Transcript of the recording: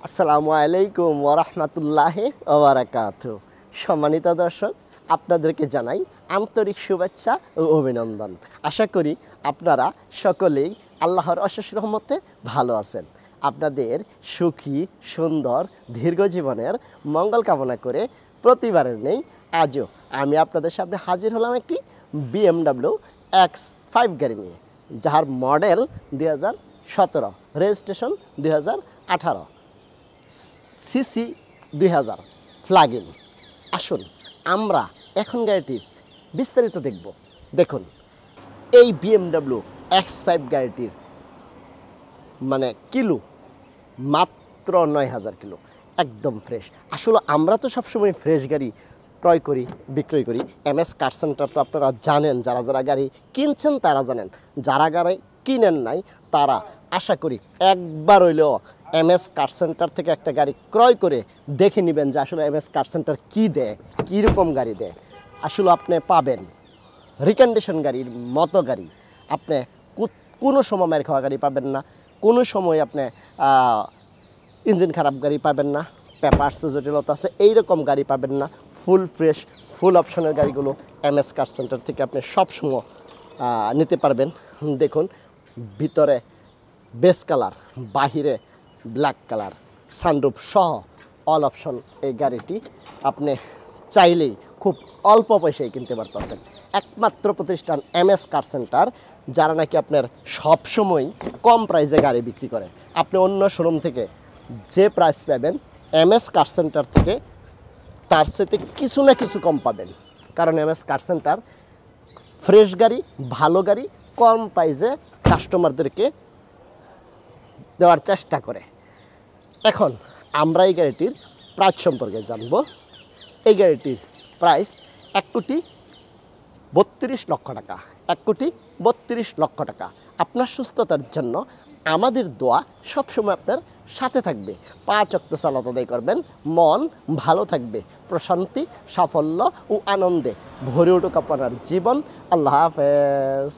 আসসালামু আলাইকুম ওয়া রাহমাতুল্লাহি ওয়া বারাকাতুহু। সম্মানিত দর্শক, আপনাদেরকে জানাই আন্তরিক শুভেচ্ছা ও অভিনন্দন। আশা করি আপনারা সকলেই আল্লাহর অশেষ রহমতে ভালো আছেন। আপনাদের সুখী, সুন্দর, দীর্ঘ জীবনের মঙ্গল কামনা করে প্রতিবারের নেই আজও আমি আপনাদের সামনে হাজির হলাম একটি BMW X5 গাড়ি নিয়ে, যার model 2017, registration 2018, CC 2000, plug in. আসুন আমরা এখন গাড়িটির বিস্তারিত দেখব। দেখুন, এই BMW X5 গাড়িটির কিলো মাত্র 9000 কিলো, একদম ফ্রেশ। আসলে আমরা তো সবসময় ফ্রেশ গাড়ি ক্রয় করি, বিক্রয় করি। MS কার সেন্টার তো আপনারা জানেন, যারা যারা গাড়ি কিনছেন তারা জানেন, যারা গাড়ি কিনেন নাই তারা আশা করি একবার হইলেও MS কার সেন্টার থেকে একটা গাড়ি ক্রয় করে দেখে নেবেন যে আসলে MS কার সেন্টার কী দেয়, কীরকম গাড়ি দেয়। আসলে আপনি পাবেন রিকন্ডিশন গাড়ির মতো গাড়ি। আপনি কোনো সময় মেরে খাওয়া গাড়ি পাবেন না, কোনো সময় আপনি ইঞ্জিন খারাপ গাড়ি পাবেন না, পেপারসে জটিলতা আছে এইরকম গাড়ি পাবেন না। ফুল ফ্রেশ, ফুল অপশনের গাড়িগুলো MS কার সেন্টার থেকে আপনি সবসময় নিতে পারবেন। দেখুন, ভিতরে বেস কালার, বাহিরে ব্ল্যাক কালার, সানরুফ সহ অল অপশন এই গাড়িটি আপনি চাইলেই খুব অল্প পয়সায় কিনতে পারতেছেন। একমাত্র প্রতিষ্ঠান MS কার সেন্টার, যারা নাকি আপনার সবসময় কম প্রাইসে গাড়ি বিক্রি করে। আপনি অন্য শোরুম থেকে যে প্রাইস পাবেন MS কার সেন্টার থেকে তার সাথে কিছু না কিছু কম পাবেন। কারণ MS কার সেন্টার ফ্রেশ গাড়ি, ভালো গাড়ি কম প্রাইসে কাস্টমারদেরকে দেওয়ার চেষ্টা করে। এখন আমরা এই গাড়িটির প্রাইস সম্পর্কে জানব। এই গাড়িটির প্রাইস 1,32,00,000 টাকা। 1,32,00,000 টাকা। আপনার সুস্থতার জন্য আমাদের দোয়া সবসময় আপনার সাথে থাকবে। 5 ওয়াক্ত সালাত আদায় করবেন, মন ভালো থাকবে, প্রশান্তি, সাফল্য ও আনন্দে ভরে উঠুক আপনার জীবন। আল্লাহ হাফেজ।